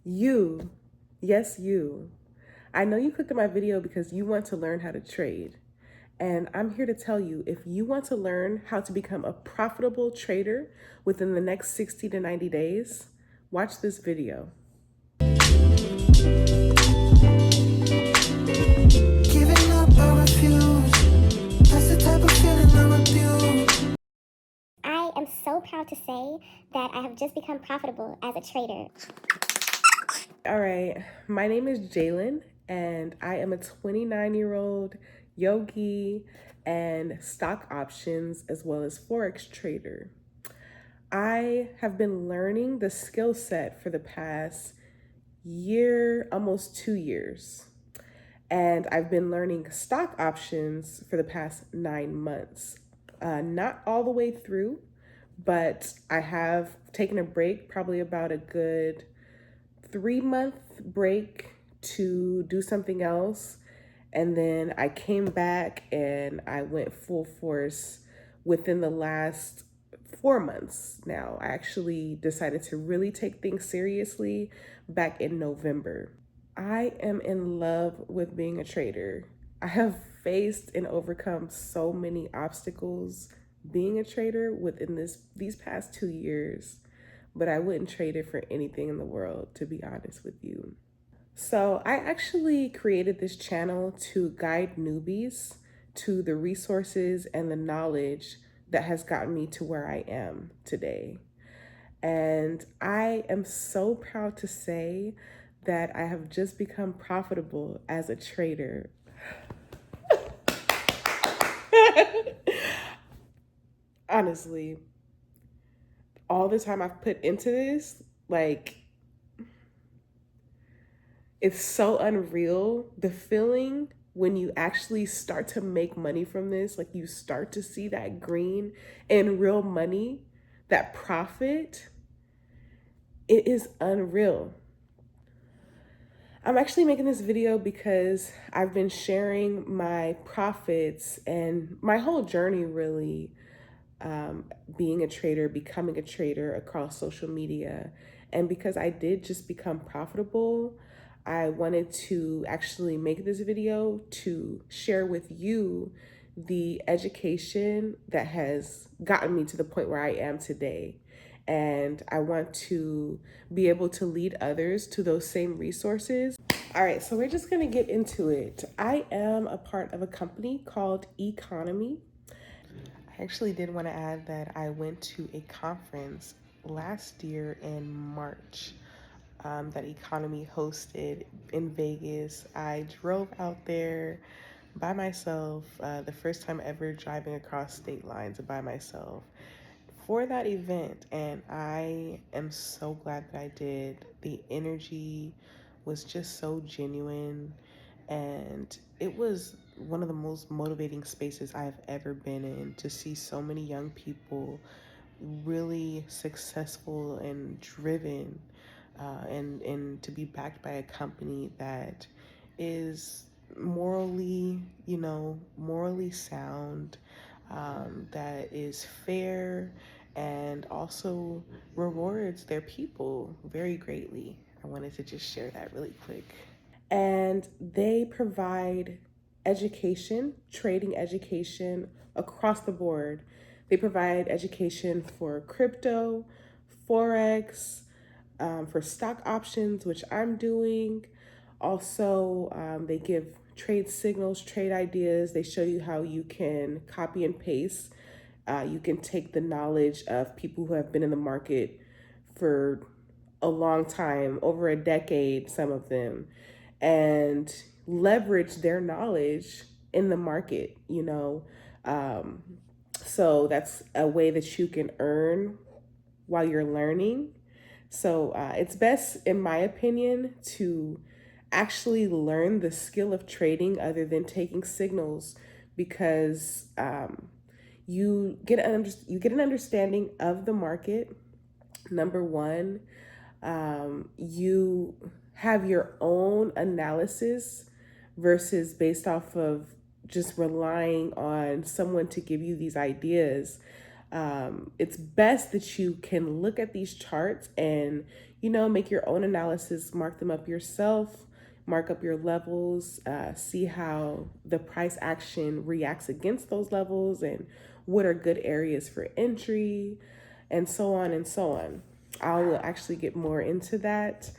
You, yes, you. I know you clicked on my video because you want to learn how to trade. And I'm here to tell you, if you want to learn how to become a profitable trader within the next 60 to 90 days, watch this video. Giving up, I refuse. That's the type of feeling I abuse. I am so proud to say that I have just become profitable as a trader. All right, my name is Jalen, and I am a 29-year-old yogi and stock options as well as Forex trader. I have been learning the skill set for the past year, almost 2 years. And I've been learning stock options for the past 9 months. Not all the way through, but I have taken a break, probably about a good 3-month break to do something else. And then I came back and I went full force within the last 4 months now. I actually decided to really take things seriously back in November. I am in love with being a trader. I have faced and overcome so many obstacles being a trader within these past 2 years, but I wouldn't trade it for anything in the world, to be honest with you. So I actually created this channel to guide newbies to the resources and the knowledge that has gotten me to where I am today. And I am so proud to say that I have just become profitable as a trader. Honestly, all the time I've put into this, like, it's so unreal. The feeling when you actually start to make money from this, like you start to see that green and real money, that profit, it is unreal. I'm actually making this video because I've been sharing my profits and my whole journey really, being a trader, becoming a trader across social media. And because I did just become profitable, I wanted to actually make this video to share with you the education that has gotten me to the point where I am today. And I want to be able to lead others to those same resources. All right, so we're just gonna get into it. I am a part of a company called Economy. I actually did want to add that I went to a conference last year in March that Economy hosted in Vegas. I drove out there by myself, the first time ever driving across state lines by myself for that event, and I am so glad that I did. The energy was just so genuine, and it was one of the most motivating spaces I have ever been in, to see so many young people really successful and driven, and to be backed by a company that is morally, morally sound, that is fair and also rewards their people very greatly. I wanted to just share that really quick. And they provide education, trading education across the board. They provide education for crypto, Forex, for stock options, which I'm doing. Also, they give trade signals, trade ideas. They show you how you can copy and paste. You can take the knowledge of people who have been in the market for a long time, over a decade, some of them, and leverage their knowledge in the market, Um, so that's a way that you can earn while you're learning. So it's best, in my opinion, to actually learn the skill of trading other than taking signals, because you get an understanding of the market. Number one, you have your own analysis versus based off of just relying on someone to give you these ideas. It's best that you can look at these charts and, make your own analysis, mark them up yourself, mark up your levels, see how the price action reacts against those levels and what are good areas for entry, and so on and so on. I will actually get more into that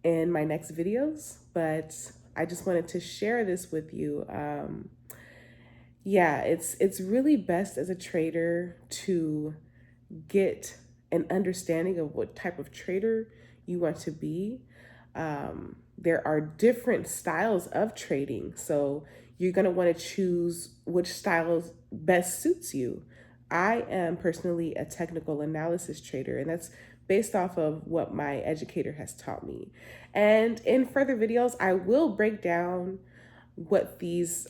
in my next videos, but I just wanted to share this with you. Yeah, it's really best as a trader to get an understanding of what type of trader you want to be. There are different styles of trading, so you're going to want to choose which style best suits you. I am personally a technical analysis trader, and that's based off of what my educator has taught me. And in further videos, I will break down what these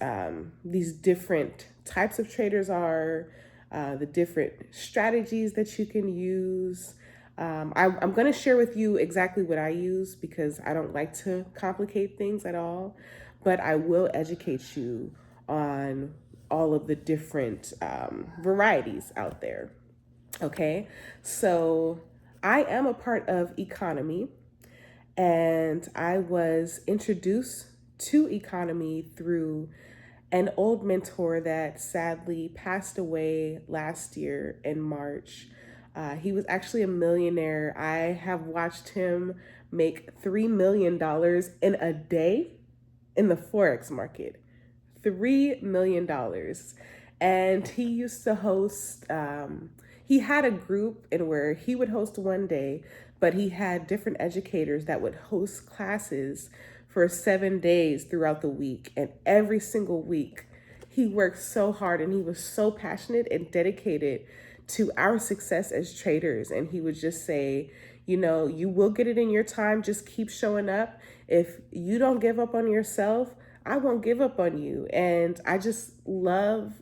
different types of traders are, the different strategies that you can use. I'm going to share with you exactly what I use because I don't like to complicate things at all, but I will educate you on all of the different varieties out there. Okay, so I am a part of economy, and I was introduced to economy through an old mentor that sadly passed away last year in March. He was actually a millionaire. I have watched him make $3 million in a day in the Forex market. $3 million. And he used to host, he had a group in where he would host one day, but he had different educators that would host classes for 7 days throughout the week. And every single week, he worked so hard and he was so passionate and dedicated to our success as traders. And he would just say, you will get it in your time. Just keep showing up. If you don't give up on yourself, I won't give up on you. And I just love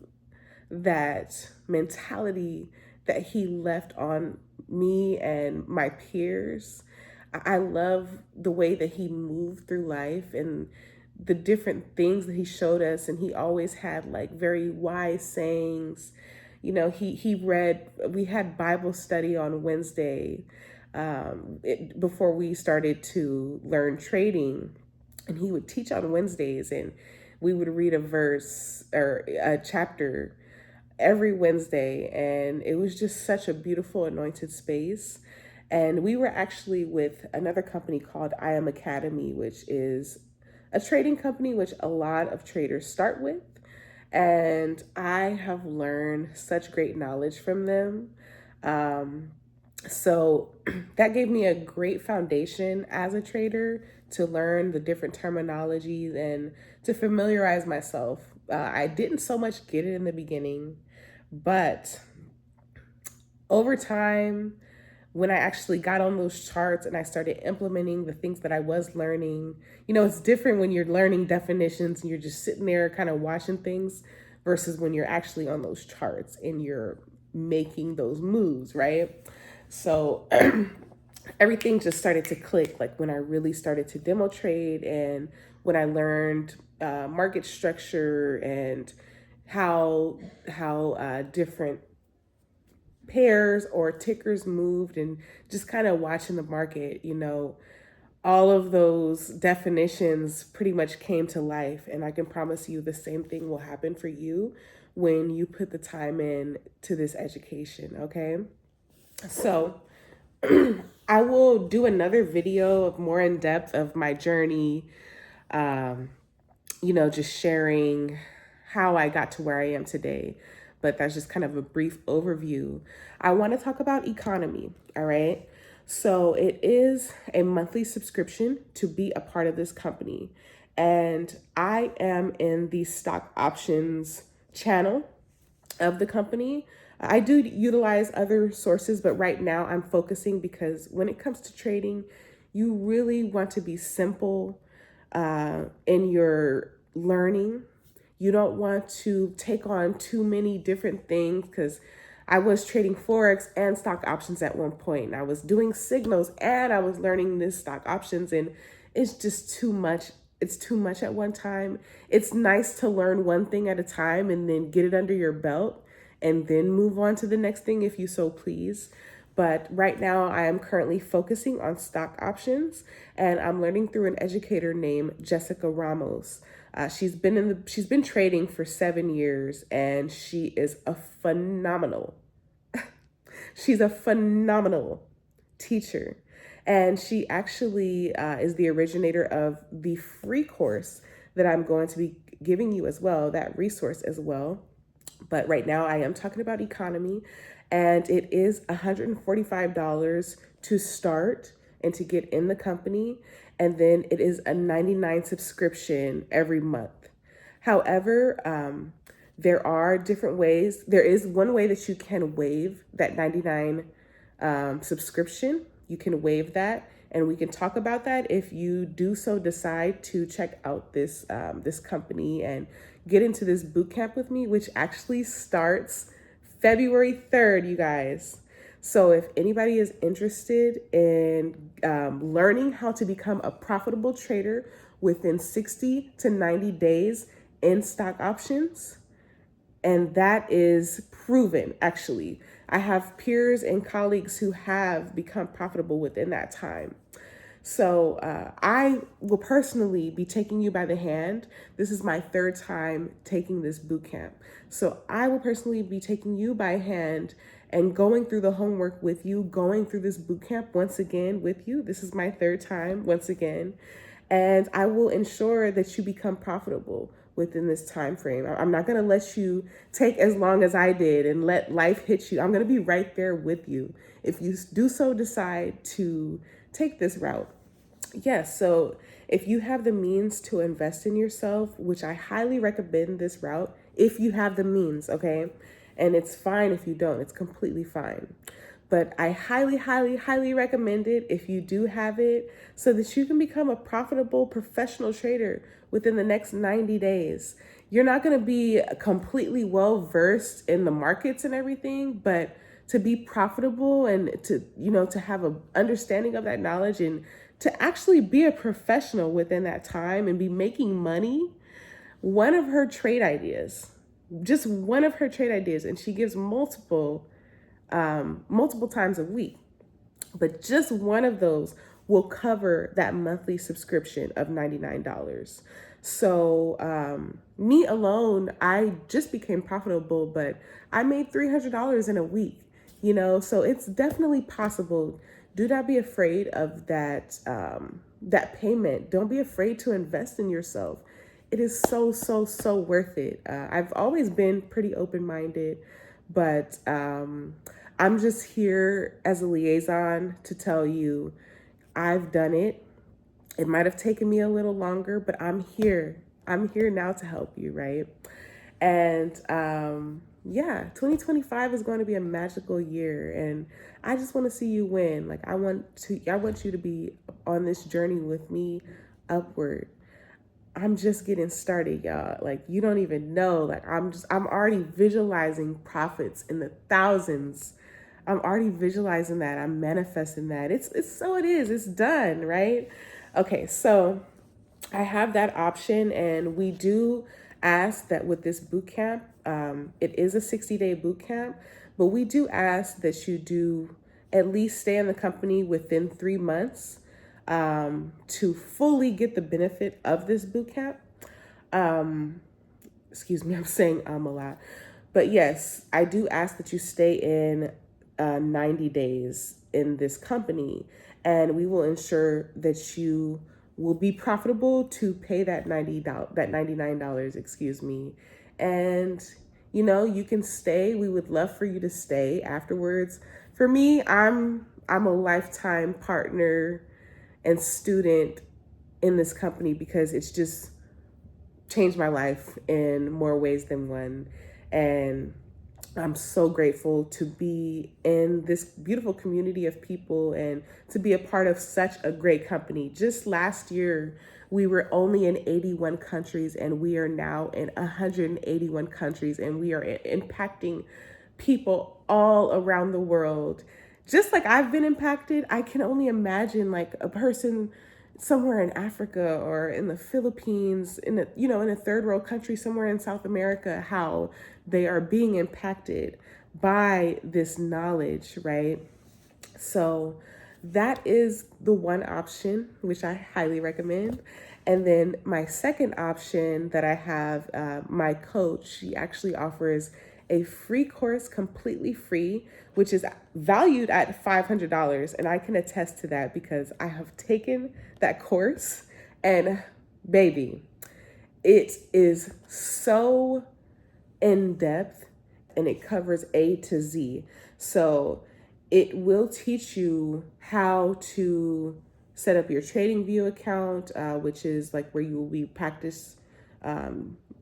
that mentality that he left on me and my peers. I love the way that he moved through life and the different things that he showed us. And he always had like very wise sayings. We had Bible study on Wednesday before we started to learn trading. And he would teach on Wednesdays, and we would read a verse or a chapter every Wednesday. And it was just such a beautiful anointed space. And we were actually with another company called I Am Academy, which is a trading company which a lot of traders start with. And I have learned such great knowledge from them. So that gave me a great foundation as a trader to learn the different terminologies and to familiarize myself. I didn't so much get it in the beginning, but over time, when I actually got on those charts and I started implementing the things that I was learning, it's different when you're learning definitions and you're just sitting there kind of watching things versus when you're actually on those charts and you're making those moves, right? So everything just started to click, like when I really started to demo trade and when I learned market structure and how different pairs or tickers moved, and just kind of watching the market, all of those definitions pretty much came to life. And I can promise you the same thing will happen for you when you put the time in to this education, okay? So I will do another video of more in depth of my journey, just sharing how I got to where I am today. But that's just kind of a brief overview. I want to talk about economy, all right? So it is a monthly subscription to be a part of this company. And I am in the stock options channel of the company. I do utilize other sources, but right now I'm focusing because when it comes to trading, you really want to be simple in your learning. You don't want to take on too many different things, because I was trading Forex and stock options at one point. And I was doing signals and I was learning this stock options, and it's just too much. It's too much at one time. It's nice to learn one thing at a time and then get it under your belt and then move on to the next thing if you so please. But right now, I am currently focusing on stock options, and I'm learning through an educator named Jessica Ramos. She's been trading for 7 years, and she's a phenomenal teacher. And she actually is the originator of the free course that I'm going to be giving you as well, that resource as well. But right now I am talking about economy, and it is $145 to start and to get in the company. And then it is a 99 subscription every month. However, there are different ways. There is one way that you can waive that 99 subscription. You can waive that, and we can talk about that if you do so decide to check out this company and get into this boot camp with me, which actually starts February 3rd, you guys. So if anybody is interested in learning how to become a profitable trader within 60 to 90 days in stock options, and that is proven, actually. I have peers and colleagues who have become profitable within that time. So I will personally be taking you by the hand. This is my third time taking this boot camp. So I will personally be taking you by hand and going through the homework with you, going through this boot camp once again with you. This is my third time once again. And I will ensure that you become profitable within this time frame. I'm not going to let you take as long as I did and let life hit you. I'm going to be right there with you if you do so decide to take this route. Yes, so if you have the means to invest in yourself, which I highly recommend this route, if you have the means, okay? And it's fine if you don't, it's completely fine. But I highly, highly, highly recommend it if you do have it so that you can become a profitable professional trader within the next 90 days. You're not going to be completely well versed in the markets and everything, but to be profitable and to have an understanding of that knowledge and to actually be a professional within that time and be making money. One of her trade ideas, just one of her trade ideas, and she gives multiple times a week, but just one of those will cover that monthly subscription of $99. So me alone, I just became profitable, but I made $300 in a week, so it's definitely possible. Do not be afraid of that payment. Don't be afraid to invest in yourself. It is so, so, so worth it. I've always been pretty open-minded, but I'm just here as a liaison to tell you I've done it. It might have taken me a little longer, but I'm here. I'm here now to help you, right? And 2025 is going to be a magical year, and I just want to see you win. Like I want you to be on this journey with me upward. I'm just getting started, y'all. Like you don't even know. Like I'm already visualizing profits in the thousands. I'm already visualizing that. I'm manifesting that. It's done, right? Okay, so I have that option, and we do ask that with this boot camp, it is a 60-day boot camp, but we do ask that you do at least stay in the company within 3 months to fully get the benefit of this boot camp. Excuse me, I'm saying a lot. But yes, I do ask that you stay in 90 days in this company, and we will ensure that you will be profitable to pay that $99, excuse me. And you can stay. We would love for you to stay afterwards. For me, I'm a lifetime partner and student in this company because it's just changed my life in more ways than one. And I'm so grateful to be in this beautiful community of people and to be a part of such a great company. Just last year, we were only in 81 countries, and we are now in 181 countries, and we are impacting people all around the world. Just like I've been impacted, I can only imagine like a person somewhere in Africa or in the Philippines, in a third world country somewhere in South America, how they are being impacted by this knowledge, right? So that is the one option, which I highly recommend. And then my second option that I have, my coach, she actually offers a free course, completely free, which is valued at $500. And I can attest to that because I have taken that course, and baby, it is so in depth and it covers A to Z. So it will teach you how to set up your trading view account, which is like where you will be practice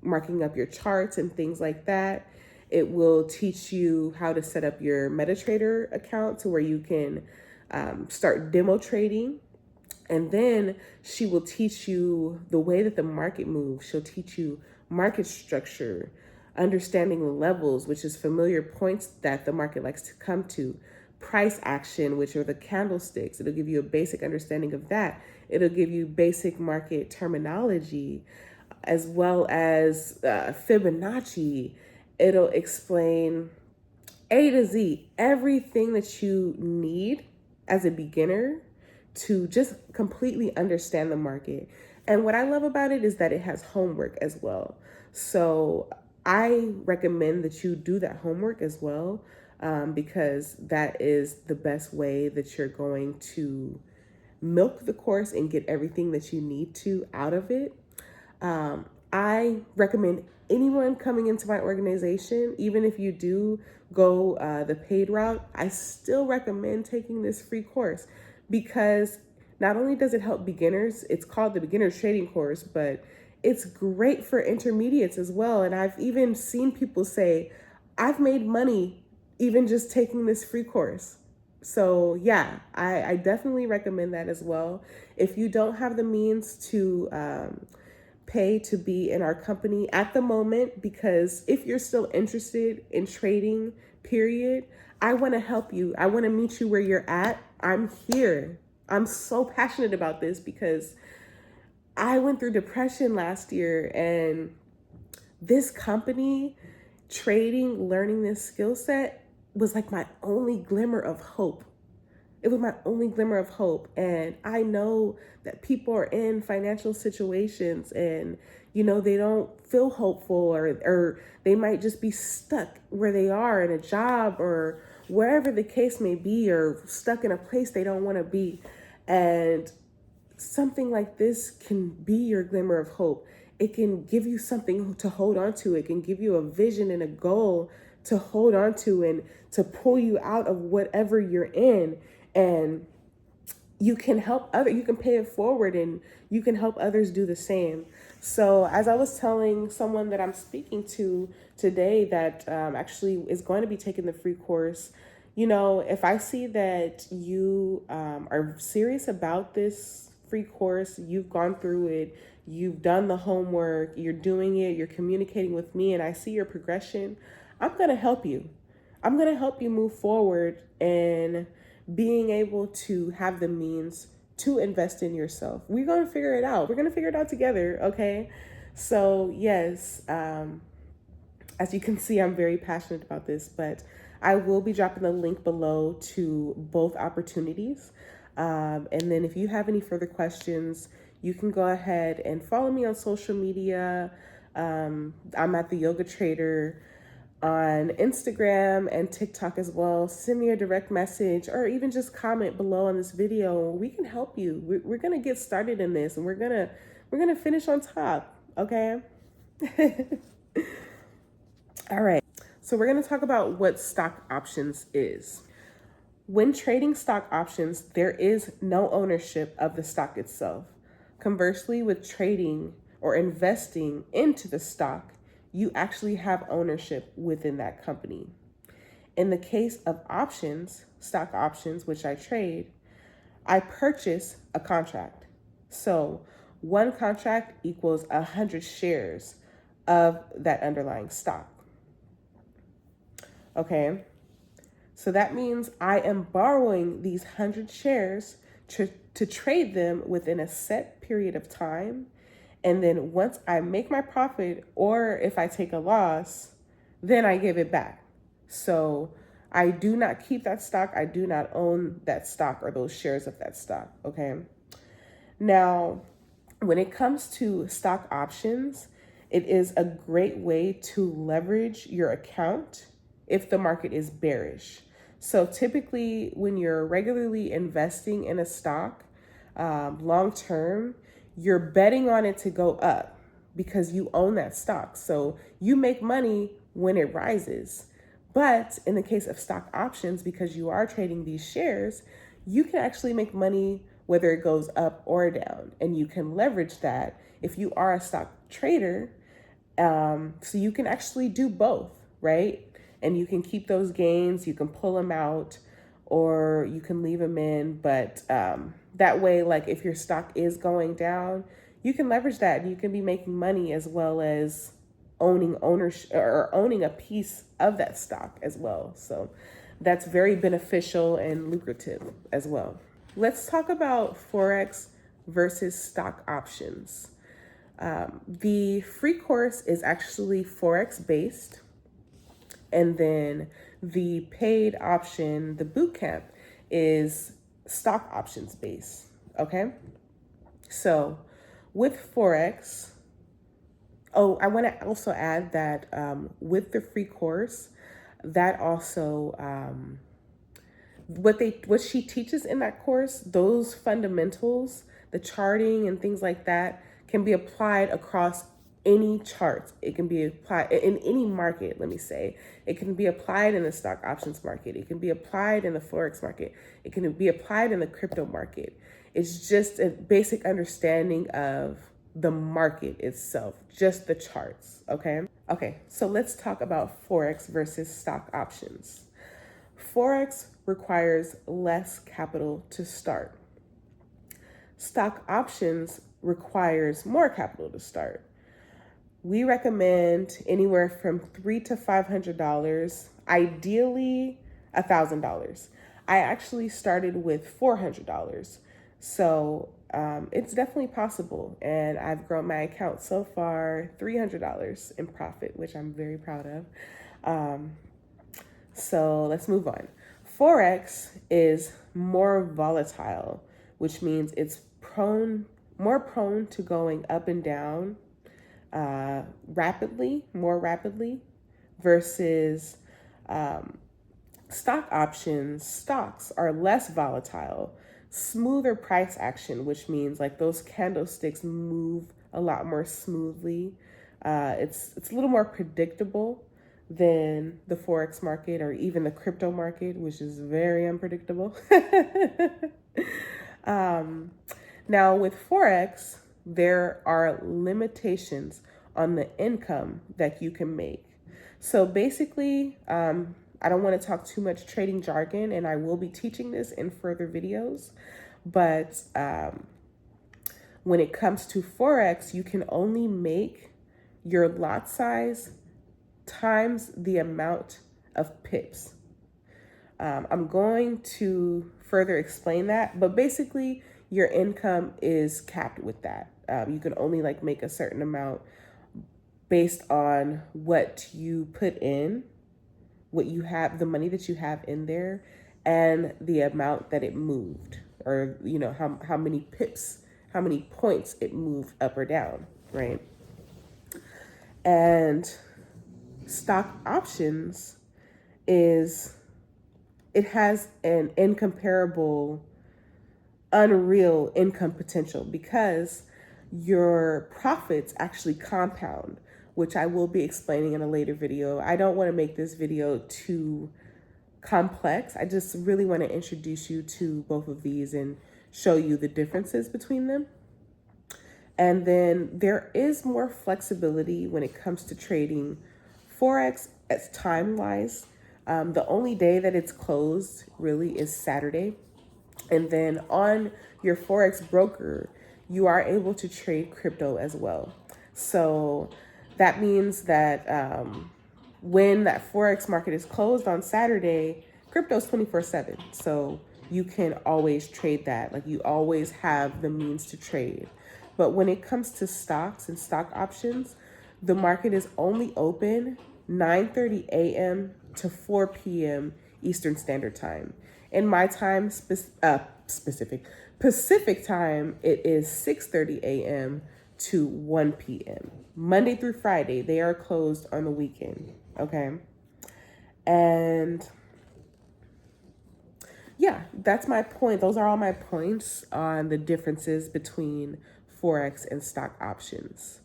marking up your charts and things like that. It will teach you how to set up your MetaTrader account to where you can start demo trading. And then she will teach you the way that the market moves. She'll teach you market structure, understanding the levels, which is familiar points that the market likes to come to, price action, which are the candlesticks. It'll give you a basic understanding of that. It'll give you basic market terminology, as well as Fibonacci. It'll explain A to Z, everything that you need as a beginner to just completely understand the market. And what I love about it is that it has homework as well. So I recommend that you do that homework as well, because that is the best way that you're going to milk the course and get everything that you need to out of it. I recommend anyone coming into my organization, even if you do go the paid route, I still recommend taking this free course, because not only does it help beginners, it's called the beginner trading course, but it's great for intermediates as well. And I've even seen people say, I've made money even just taking this free course. So yeah, I definitely recommend that as well. If you don't have the means to pay to be in our company at the moment, because if you're still interested in trading, period, I want to help you. I want to meet you where you're at. I'm here. I'm so passionate about this because I went through depression last year, and this company, trading, learning this skill set was like my only glimmer of hope. It was my only glimmer of hope. And I know that people are in financial situations and, they don't feel hopeful, or they might just be stuck where they are in a job or wherever the case may be, or stuck in a place they don't want to be. And something like this can be your glimmer of hope. It can give you something to hold on to. It can give you a vision and a goal to hold on to and to pull you out of whatever you're in. And you can you can pay it forward, and you can help others do the same. So as I was telling someone that I'm speaking to today that actually is going to be taking the free course, if I see that you are serious about this free course, you've gone through it, you've done the homework, you're doing it, you're communicating with me, and I see your progression, I'm going to help you. I'm going to help you move forward and being able to have the means to invest in yourself. We're going to figure it out. We're going to figure it out together, okay? So yes, as you can see, I'm very passionate about this, but I will be dropping the link below to both opportunities. And then if you have any further questions, you can go ahead and follow me on social media. I'm at The Yoga Trader on Instagram and TikTok as well. Send me a direct message or even just comment below on this video. We can help you. We're gonna get started in this, and we're gonna finish on top. Okay. All right. So we're gonna talk about what stock options is. When trading stock options, there is no ownership of the stock itself. Conversely, with trading or investing into the stock, you actually have ownership within that company. In the case of options, stock options, which I trade, I purchase a contract. So one contract equals 100 shares of that underlying stock. Okay, so that means I am borrowing these 100 shares to trade them within a set period of time. And then once I make my profit, or if I take a loss, then I give it back. So I do not keep that stock. I do not own that stock or those shares of that stock. Okay. Now, when it comes to stock options, it is a great way to leverage your account if the market is bearish. So typically, when you're regularly investing in a stock long term, you're betting on it to go up because you own that stock. So you make money when it rises. But in the case of stock options, because you are trading these shares, you can actually make money whether it goes up or down. And you can leverage that if you are a stock trader. So you can actually do both, right? And you can keep those gains, you can pull them out, or you can leave them in. But that way, like if your stock is going down, you can leverage that and you can be making money as well as owning ownership or owning a piece of that stock as well. So that's very beneficial and lucrative as well. Let's talk about Forex versus stock options. The free course is actually Forex based. And then the paid option, the bootcamp, is stock options based. Okay. So with Forex, I want to also add that with the free course, that also what she teaches in that course, those fundamentals, the charting and things like that, can be applied across any charts. It can be applied in any market. Let me say it can be applied in the stock options market. It can be applied in the Forex market. It can be applied in the crypto market. It's just a basic understanding of the market itself, just the charts. Okay, so let's talk about Forex versus stock options. Forex requires less capital to start. Stock options requires more capital to start. We recommend anywhere from $300 to $500, ideally $1,000. I actually started with $400. So it's definitely possible. And I've grown my account so far $300 in profit, which I'm very proud of. So let's move on. Forex is more volatile, which means it's more prone to going up and down more rapidly, versus stock options. Stocks are less volatile, smoother price action, which means like those candlesticks move a lot more smoothly. It's a little more predictable than the Forex market or even the crypto market, which is very unpredictable. Now with Forex, there are limitations on the income that you can make. So basically, I don't want to talk too much trading jargon, and I will be teaching this in further videos. But when it comes to Forex, you can only make your lot size times the amount of pips. I'm going to further explain that, but basically your income is capped with that. You can only like make a certain amount based on what you put in, what you have, the money that you have in there, and the amount that it moved, or you know how many pips, how many points it moved up or down, right? And stock options it has an incomparable, unreal income potential because your profits actually compound, which I will be explaining in a later video. I don't want to make this video too complex. I just really want to introduce you to both of these and show you the differences between them. And then there is more flexibility when it comes to trading Forex as time-wise. The only day that it's closed really is Saturday. And then on your Forex broker, you are able to trade crypto as well. So that means that when that Forex market is closed on Saturday, crypto is 24/7. So you can always trade that. Like you always have the means to trade. But when it comes to stocks and stock options, the market is only open 9:30 a.m. to 4 p.m. Eastern Standard Time. In my time, specific Pacific time, it is 6:30 a.m. to 1 p.m. Monday through Friday, they are closed on the weekend. Okay. And yeah, that's my point. Those are all my points on the differences between Forex and stock options.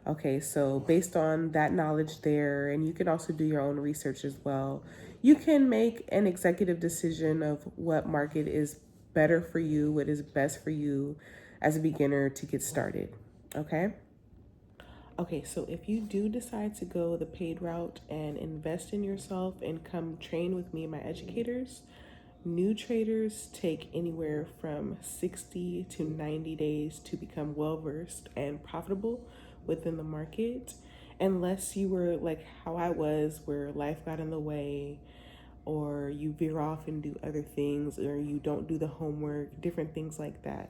Okay, so based on that knowledge there, and you can also do your own research as well, you can make an executive decision of what market is better for you, what is best for you as a beginner to get started. Okay? Okay, so if you do decide to go the paid route and invest in yourself and come train with me and my educators, new traders take anywhere from 60 to 90 days to become well versed and profitable within the market, unless you were like how I was, where life got in the way, or you veer off and do other things, or you don't do the homework, different things like that.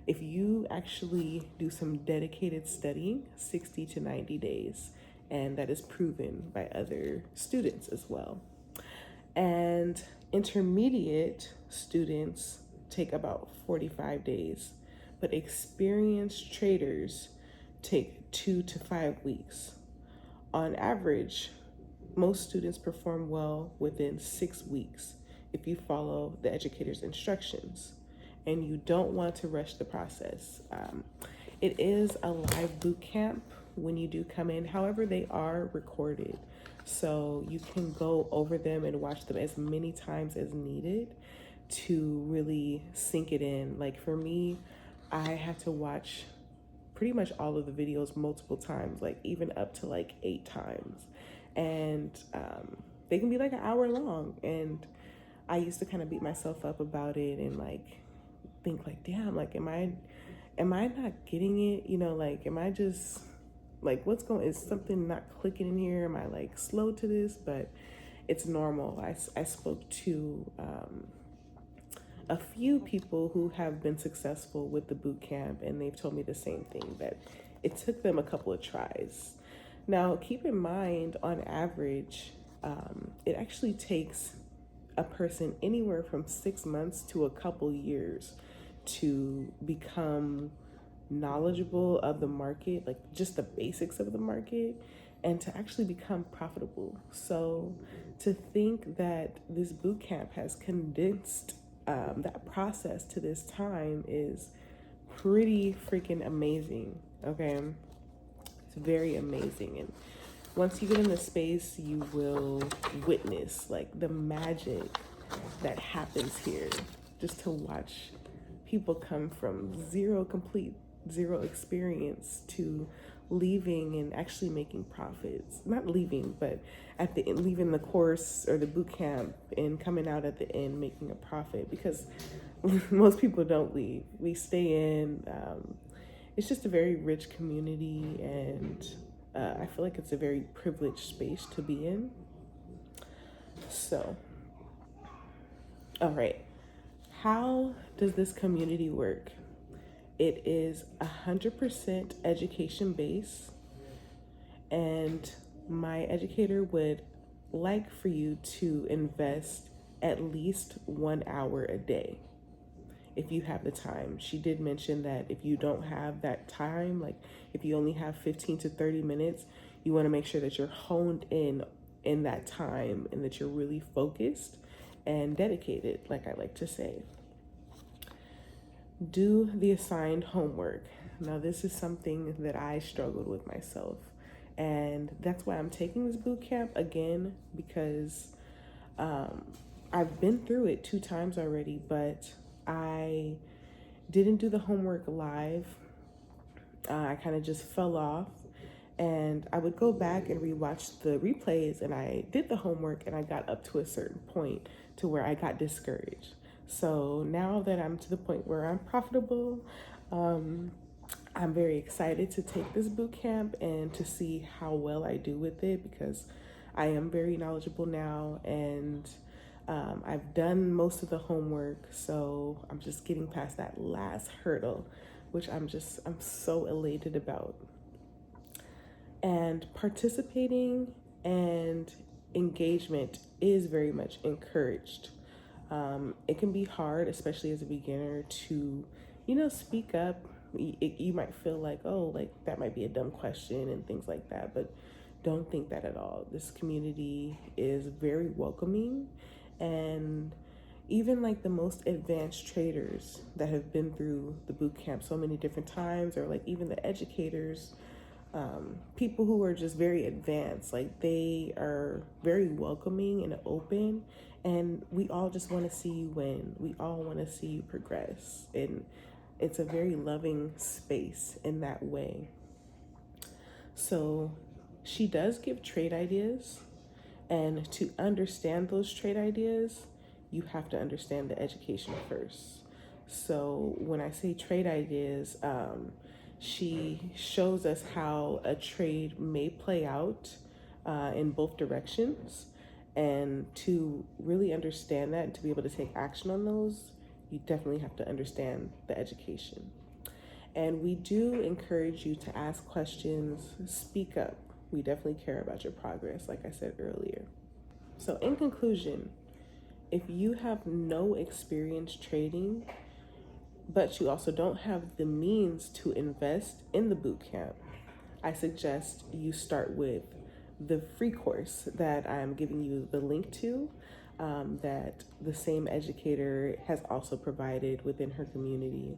If you actually do some dedicated studying, 60 to 90 days, and that is proven by other students as well. And intermediate students take about 45 days, but experienced traders take 2 to 5 weeks. On average, most students perform well within 6 weeks if you follow the educator's instructions and you don't want to rush the process. It is a live boot camp when you do come in. However, they are recorded, so you can go over them and watch them as many times as needed to really sink it in. Like for me, I had to watch pretty much all of the videos multiple times, like even up to like 8 times. And they can be like an hour long. And I used to kind of beat myself up about it and like think like, damn, like am I not getting it? You know, like am I just like is something not clicking in here? Am I like slow to this? But it's normal. I spoke to a few people who have been successful with the boot camp, and they've told me the same thing, that it took them a couple of tries. Now, keep in mind, on average, it actually takes a person anywhere from 6 months to a couple years to become knowledgeable of the market, like just the basics of the market, and to actually become profitable. So to think that this boot camp has condensed that process to this time is pretty freaking amazing. Okay, it's very amazing. And once you get in the space, you will witness like the magic that happens here. Just to watch people come from complete zero experience to leaving and actually making profits. Not leaving, but at the end, leaving the course or the boot camp and coming out at the end making a profit, because most people don't leave. We stay in. It's just a very rich community, and I feel like it's a very privileged space to be in. So, all right. How does this community work? It is 100% education based, and my educator would like for you to invest at least 1 hour a day if you have the time. She did mention that if you don't have that time, like if you only have 15 to 30 minutes, you want to make sure that you're honed in that time and that you're really focused and dedicated, like I like to say. Do the assigned homework. Now, this is something that I struggled with myself, and that's why I'm taking this boot camp again, because I've been through it 2 times already, but I didn't do the homework live. I kind of just fell off, and I would go back and rewatch the replays, and I did the homework and I got up to a certain point to where I got discouraged. So now that I'm to the point where I'm profitable, I'm very excited to take this boot camp and to see how well I do with it, because I am very knowledgeable now, and I've done most of the homework, so I'm just getting past that last hurdle, which I'm so elated about. And participating and engagement is very much encouraged. It can be hard, especially as a beginner, to, speak up. You might feel like, oh, like that might be a dumb question and things like that, but don't think that at all. This community is very welcoming, and even like the most advanced traders that have been through the boot camp so many different times, or like even the educators, people who are just very advanced, like they are very welcoming and open, and we all just want to see you win. We all want to see you progress, and it's a very loving space in that way. So she does give trade ideas, and to understand those trade ideas, you have to understand the education first. So when I say trade ideas, she shows us how a trade may play out in both directions. And to really understand that and to be able to take action on those, you definitely have to understand the education. And we do encourage you to ask questions, speak up. We definitely care about your progress, like I said earlier. So, in conclusion, if you have no experience trading, but you also don't have the means to invest in the boot camp, I suggest you start with the free course that I'm giving you the link to, that the same educator has also provided within her community.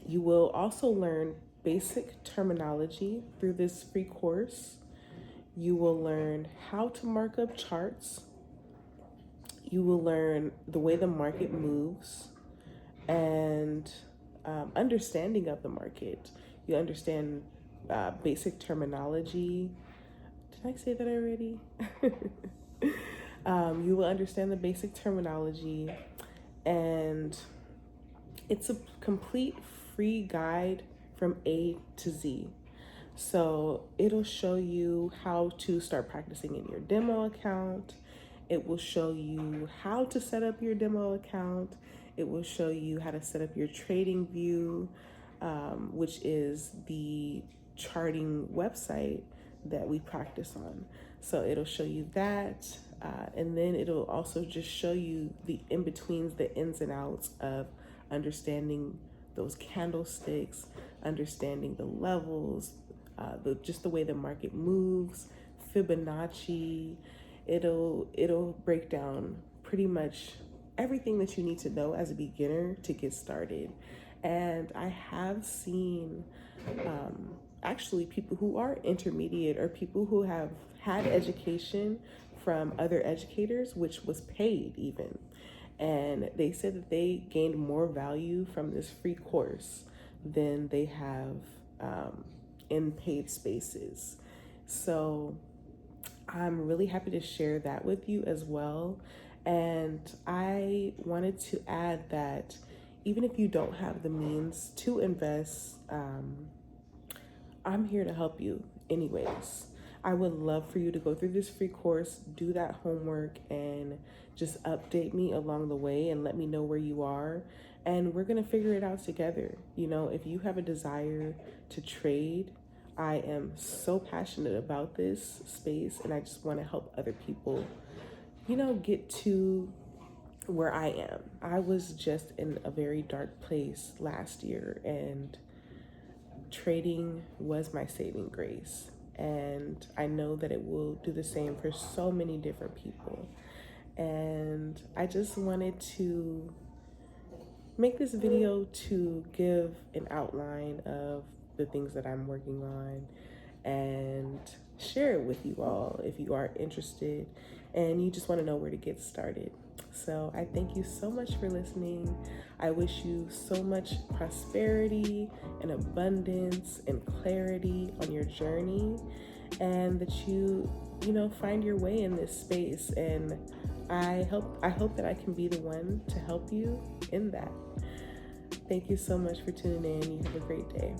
You will also learn basic terminology through this free course. You will learn how to mark up charts. You will learn the way the market moves and understanding of the market. You understand basic terminology. Did I say that already? You will understand the basic terminology, and it's a complete free guide from A to Z. So it'll show you how to start practicing in your demo account. It will show you how to set up your demo account. It will show you how to set up your trading view, which is the charting website that we practice on. So it'll show you that. And then it'll also just show you the in-betweens, the ins and outs of understanding those candlesticks, understanding the levels, just the way the market moves, Fibonacci. It'll break down pretty much everything that you need to know as a beginner to get started. And I have seen actually people who are intermediate, or people who have had education from other educators, which was paid even. And they said that they gained more value from this free course than they have in paid spaces. So I'm really happy to share that with you as well. And I wanted to add that even if you don't have the means to invest, I'm here to help you anyways. I would love for you to go through this free course, do that homework, and just update me along the way and let me know where you are. And we're going to figure it out together. If you have a desire to trade, I am so passionate about this space, and I just want to help other people, get to where I am. I was just in a very dark place last year, and trading was my saving grace. And I know that it will do the same for so many different people. And I just wanted to make this video to give an outline of the things that I'm working on and share it with you all if you are interested and you just want to know where to get started. So I thank you so much for listening. I wish you so much prosperity and abundance and clarity on your journey, and that you find your way in this space. And I hope that I can be the one to help you in that. Thank you so much for tuning in. You have a great day.